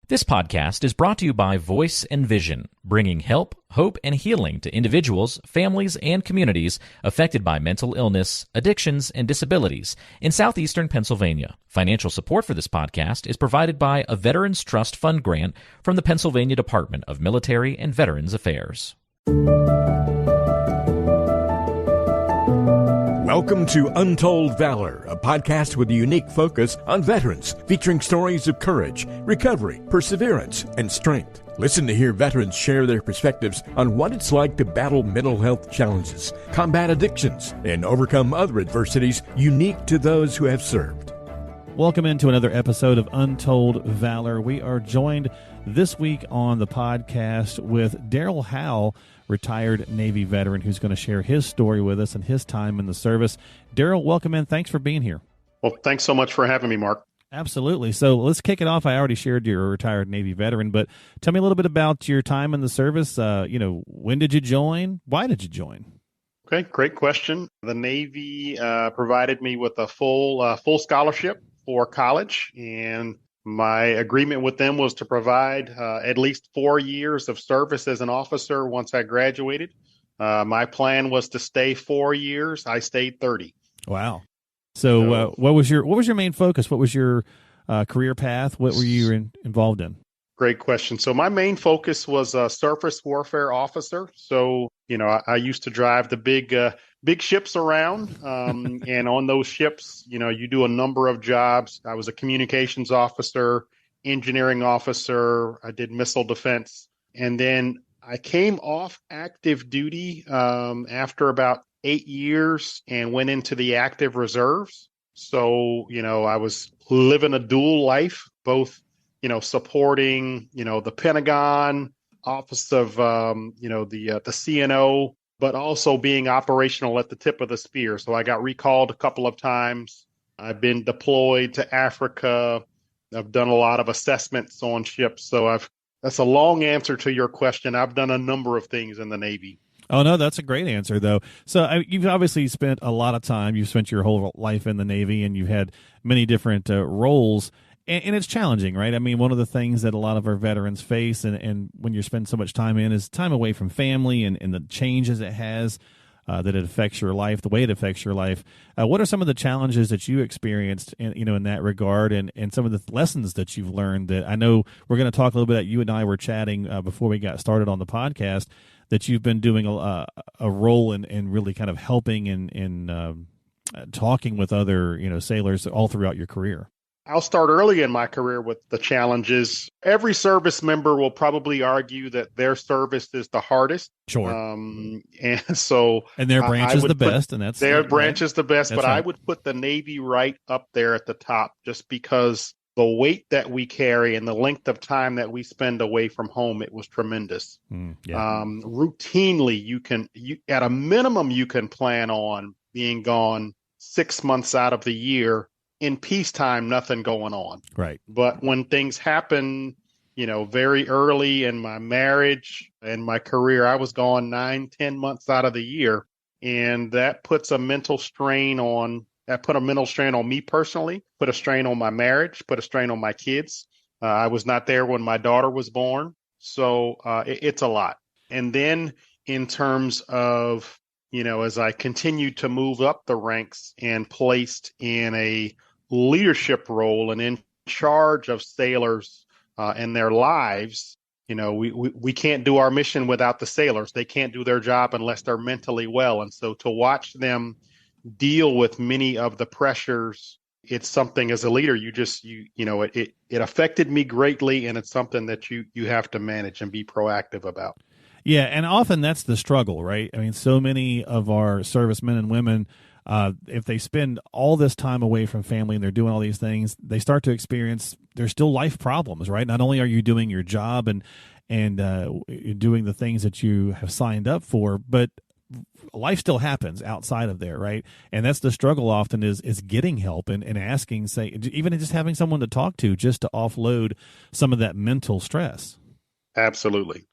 This podcast is brought to you by Voice and Vision, bringing help, hope, and healing to individuals, families, and communities affected by mental illness, addictions, and disabilities in southeastern Pennsylvania. Financial support for this podcast is provided by a Veterans Trust Fund grant from the Pennsylvania Department of Military and Veterans Affairs. Welcome to Untold Valor, a podcast with a unique focus on veterans, featuring stories of courage, recovery, perseverance, and strength. Listen to hear veterans share their perspectives on what it's like to battle mental health challenges, combat addictions, and overcome other adversities unique to those who have served. Welcome into another episode of Untold Valor. We are joined this week on the podcast with Darryl Howell, retired Navy veteran, who's going to share his story with us and his time in the service. Darryl, welcome in. Thanks for being here. Well, thanks so much for having me, Mark. Absolutely. So let's kick it off. I already shared you're a retired Navy veteran, but tell me a little bit about your time in the service. When did you join? Why did you join? Okay, great question. The Navy provided me with a full scholarship for college, and my agreement with them was to provide at least 4 years of service as an officer once I graduated. My plan was to stay 4 years. I stayed 30. Wow. So what was your main focus? What was your career path? What were you involved in? Great question. So my main focus was a surface warfare officer. So, I used to drive the big ships around. And on those ships, you do a number of jobs. I was a communications officer, engineering officer. I did missile defense. And then I came off active duty after about 8 years and went into the active reserves. So, I was living a dual life, both supporting, the Pentagon, Office of, the CNO, but also being operational at the tip of the spear. So I got recalled a couple of times. I've been deployed to Africa. I've done a lot of assessments on ships. So that's a long answer to your question. I've done a number of things in the Navy. Oh, no, that's a great answer, though. So you've obviously spent a lot of time. You've spent your whole life in the Navy, and you've had many different roles. And it's challenging, right? I mean, one of the things that a lot of our veterans face, and when you spend so much time in, is time away from family and the changes it has, that it affects your life, the way it affects your life. What are some of the challenges that you experienced, in that regard, and some of the lessons that you've learned that I know we're going to talk a little bit about? You and I were chatting before we got started on the podcast that you've been doing a role in really kind of helping and talking with other, sailors all throughout your career. I'll start early in my career with the challenges. Every service member will probably argue that their service is the hardest. Sure. And their branch is the best, and that's their branch is the best. But right. I would put the Navy right up there at the top, just because the weight that we carry and the length of time that we spend away from home, it was tremendous. Routinely, you at a minimum, you can plan on being gone 6 months out of the year. In peacetime, nothing going on. Right. But when things happen, very early in my marriage and my career, I was gone 9-10 months out of the year. And that puts a mental strain on me personally, put a strain on my marriage, put a strain on my kids. I was not there when my daughter was born. So it's a lot. And then in terms of, as I continued to move up the ranks and placed in a leadership role and in charge of sailors and their lives, we can't do our mission without the sailors. They can't do their job unless they're mentally well. And so to watch them deal with many of the pressures, it's something as a leader, it affected me greatly. And it's something that you have to manage and be proactive about. Yeah. And often that's the struggle, right? I mean, so many of our servicemen and women, if they spend all this time away from family and they're doing all these things, they start to experience there's still life problems, right? Not only are you doing your job and doing the things that you have signed up for, but life still happens outside of there, right? And that's the struggle often is getting help and asking, say, even just having someone to talk to just to offload some of that mental stress. Absolutely.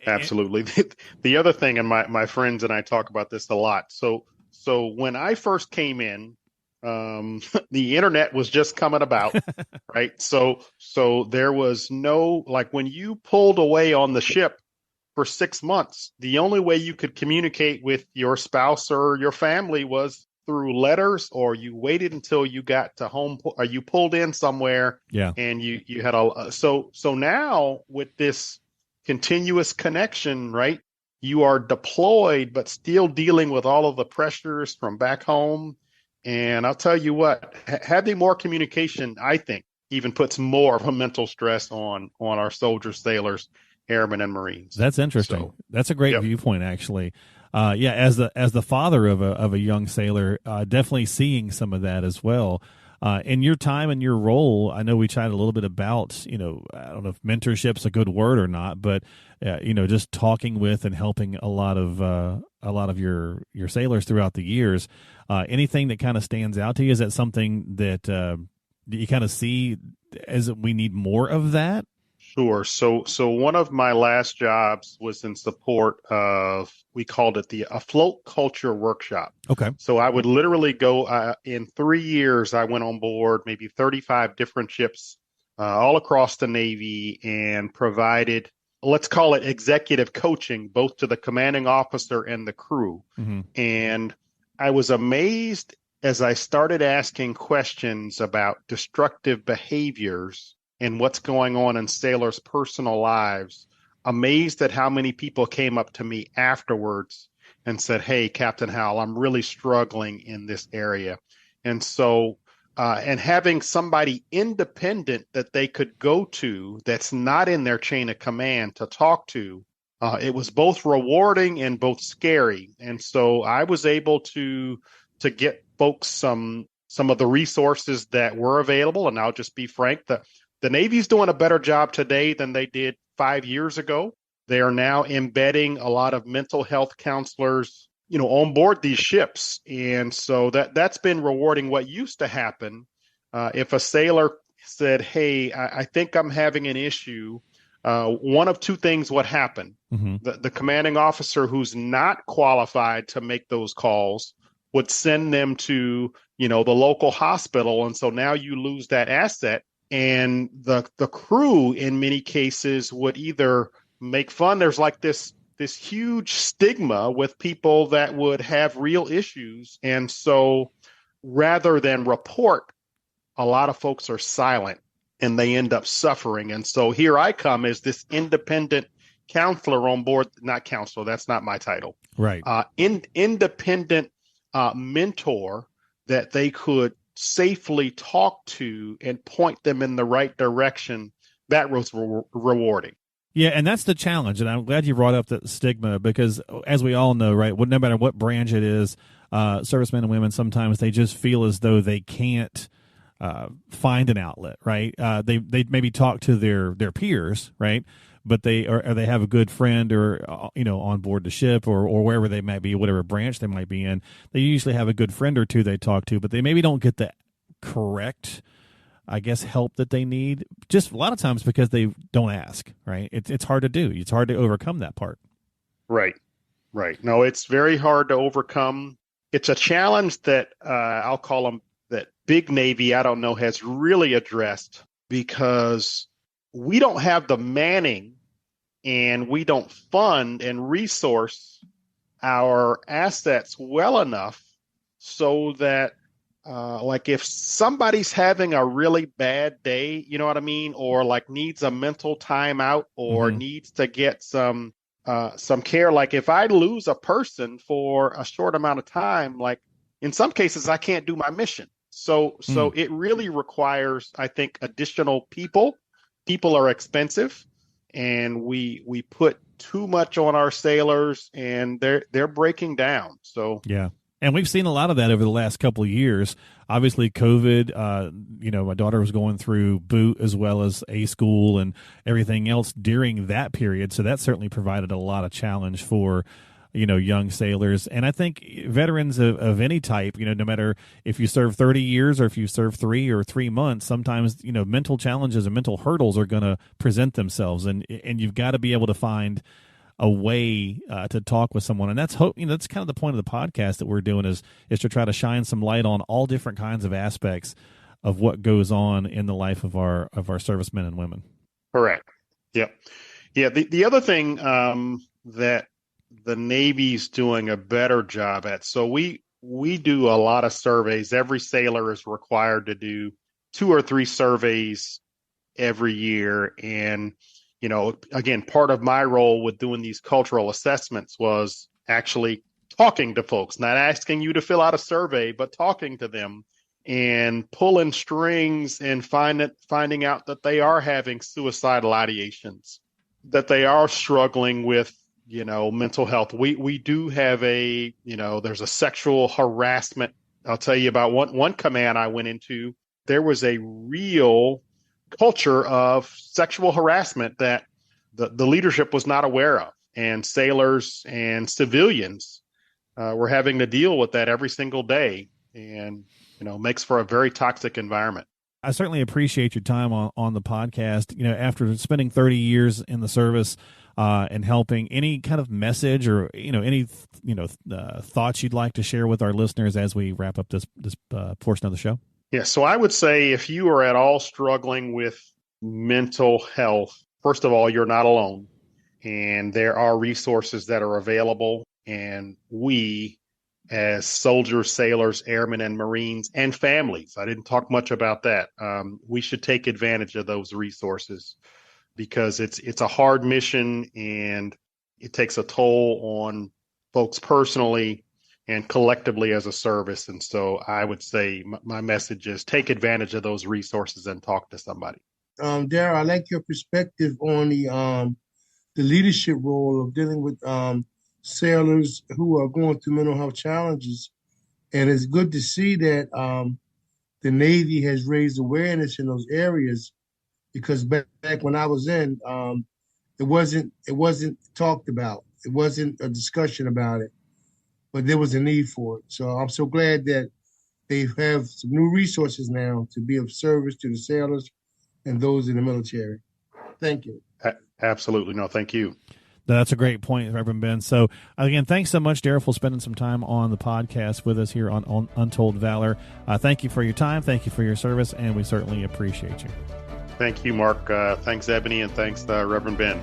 The other thing, and my friends and I talk about this a lot. So when I first came in, the internet was just coming about, right? So there was no, like, when you pulled away on the ship for 6 months, the only way you could communicate with your spouse or your family was through letters, or you waited until you got to home, or you pulled in somewhere. Yeah. And you had so now with this continuous connection, right? You are deployed, but still dealing with all of the pressures from back home. And I'll tell you what, having more communication, I think, even puts more of a mental stress on our soldiers, sailors, airmen, and Marines. That's interesting. So, that's a great viewpoint, actually. Yeah, as the father of a young sailor, definitely seeing some of that as well. In your time and your role, I know we chatted a little bit about, I don't know if mentorship's a good word or not, but just talking with and helping a lot of your sailors throughout the years. Anything that kind of stands out to you? Is that something that you kind of see as we need more of that? Sure. So one of my last jobs was in support of, we called it the Afloat Culture Workshop. Okay. So I would literally go, in 3 years, I went on board maybe 35 different ships all across the Navy and provided, let's call it executive coaching, both to the commanding officer and the crew. Mm-hmm. And I was amazed as I started asking questions about destructive behaviors and what's going on in sailors' personal lives, amazed at how many people came up to me afterwards and said, "Hey, Captain Howell, I'm really struggling in this area." And so, and having somebody independent that they could go to that's not in their chain of command to talk to, it was both rewarding and both scary. And so I was able to get folks some of the resources that were available. And I'll just be frank, the Navy's doing a better job today than they did 5 years ago. They are now embedding a lot of mental health counselors, on board these ships. And so that's been rewarding. What used to happen, if a sailor said, "Hey, I think I'm having an issue," one of two things would happen. Mm-hmm. The commanding officer who's not qualified to make those calls would send them to, the local hospital. And so now you lose that asset. And the crew, in many cases, would either make fun. There's like this huge stigma with people that would have real issues. And so rather than report, a lot of folks are silent and they end up suffering. And so here I come as this independent counselor on board, not counselor, that's not my title. Right. Independent mentor that they could safely talk to and point them in the right direction. That was rewarding. Yeah, and that's the challenge, and I'm glad you brought up the stigma, because as we all know, right, no matter what branch it is, servicemen and women, sometimes they just feel as though they can't find an outlet, right? They maybe talk to their peers, right? But they have a good friend or on board the ship or wherever they might be, whatever branch they might be in. They usually have a good friend or two they talk to, but they maybe don't get the correct, I guess, help that they need. Just a lot of times because they don't ask, right? It's hard to do. It's hard to overcome that part. Right. No, it's very hard to overcome. It's a challenge that I'll call them that big Navy, I don't know, has really addressed, because we don't have the manning and we don't fund and resource our assets well enough so that like if somebody's having a really bad day, you know what I mean? Or like needs a mental timeout or needs to get some care. Like if I lose a person for a short amount of time, like in some cases I can't do my mission. So it really requires, I think, additional people. People are expensive, and we put too much on our sailors, and they're breaking down. So yeah. And we've seen a lot of that over the last couple of years. Obviously, COVID, my daughter was going through boot as well as A school and everything else during that period. So that certainly provided a lot of challenge for, young sailors. And I think veterans of any type, no matter if you serve 30 years or if you serve 3 or 3 months, sometimes, mental challenges and mental hurdles are going to present themselves. And you've got to be able to find a way to talk with someone. And that's that's kind of the point of the podcast that we're doing is to try to shine some light on all different kinds of aspects of what goes on in the life of our servicemen and women. Correct. Yep. Yeah. The other thing that the Navy's doing a better job at, so we do a lot of surveys. Every sailor is required to do 2 or 3 surveys every year. And, again, part of my role with doing these cultural assessments was actually talking to folks, not asking you to fill out a survey, but talking to them and pulling strings and finding out that they are having suicidal ideations, that they are struggling with, mental health. We do have there's a sexual harassment. I'll tell you about one command I went into. There was a real culture of sexual harassment that the leadership was not aware of. And sailors and civilians were having to deal with that every single day. And, makes for a very toxic environment. I certainly appreciate your time on the podcast. After spending 30 years in the service and helping, any kind of message or, any thoughts you'd like to share with our listeners as we wrap up this portion of the show? Yeah, so I would say if you are at all struggling with mental health, first of all, you're not alone. And there are resources that are available. And we, as soldiers, sailors, airmen, and Marines, and families, I didn't talk much about that. We should take advantage of those resources because it's a hard mission and it takes a toll on folks personally and collectively as a service. And so I would say my message is take advantage of those resources and talk to somebody. Darryl, I like your perspective on the leadership role of dealing with sailors who are going through mental health challenges. And it's good to see that the Navy has raised awareness in those areas, because back when I was in, it wasn't talked about. It wasn't a discussion about it, but there was a need for it. So I'm so glad that they have some new resources now to be of service to the sailors and those in the military. Thank you. Absolutely. No, thank you. That's a great point, Reverend Ben. So, again, thanks so much, Darryl, for spending some time on the podcast with us here on Untold Valor. Thank you for your time. Thank you for your service, and we certainly appreciate you. Thank you, Mark. Thanks, Ebony, and thanks, Reverend Ben.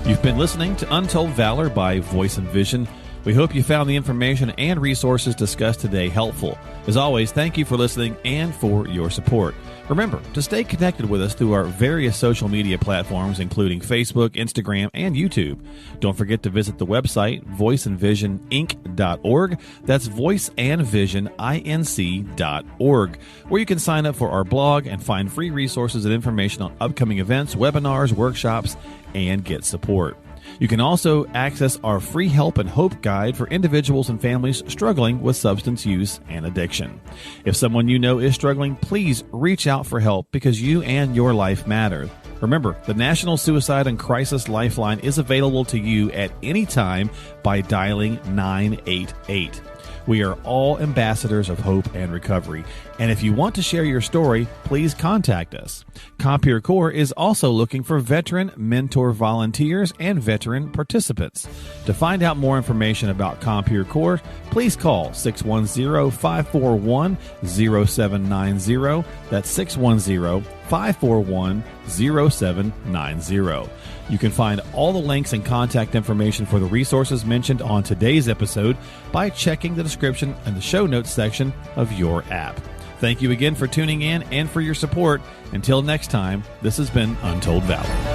You've been listening to Untold Valor by Voice and Vision. We hope you found the information and resources discussed today helpful. As always, thank you for listening and for your support. Remember to stay connected with us through our various social media platforms, including Facebook, Instagram, and YouTube. Don't forget to visit the website, voiceandvisioninc.org. That's voiceandvisioninc.org, where you can sign up for our blog and find free resources and information on upcoming events, webinars, workshops, and get support. You can also access our free help and hope guide for individuals and families struggling with substance use and addiction. If someone you know is struggling, please reach out for help because you and your life matter. Remember, the National Suicide and Crisis Lifeline is available to you at any time by dialing 988. We are all ambassadors of hope and recovery. And if you want to share your story, please contact us. Compeer Corps is also looking for veteran mentor volunteers and veteran participants. To find out more information about Compeer Corps, please call 610-541-0790. That's 610-541-0790. You can find all the links and contact information for the resources mentioned on today's episode by checking the description and the show notes section of your app. Thank you again for tuning in and for your support. Until next time, this has been Untold Valor.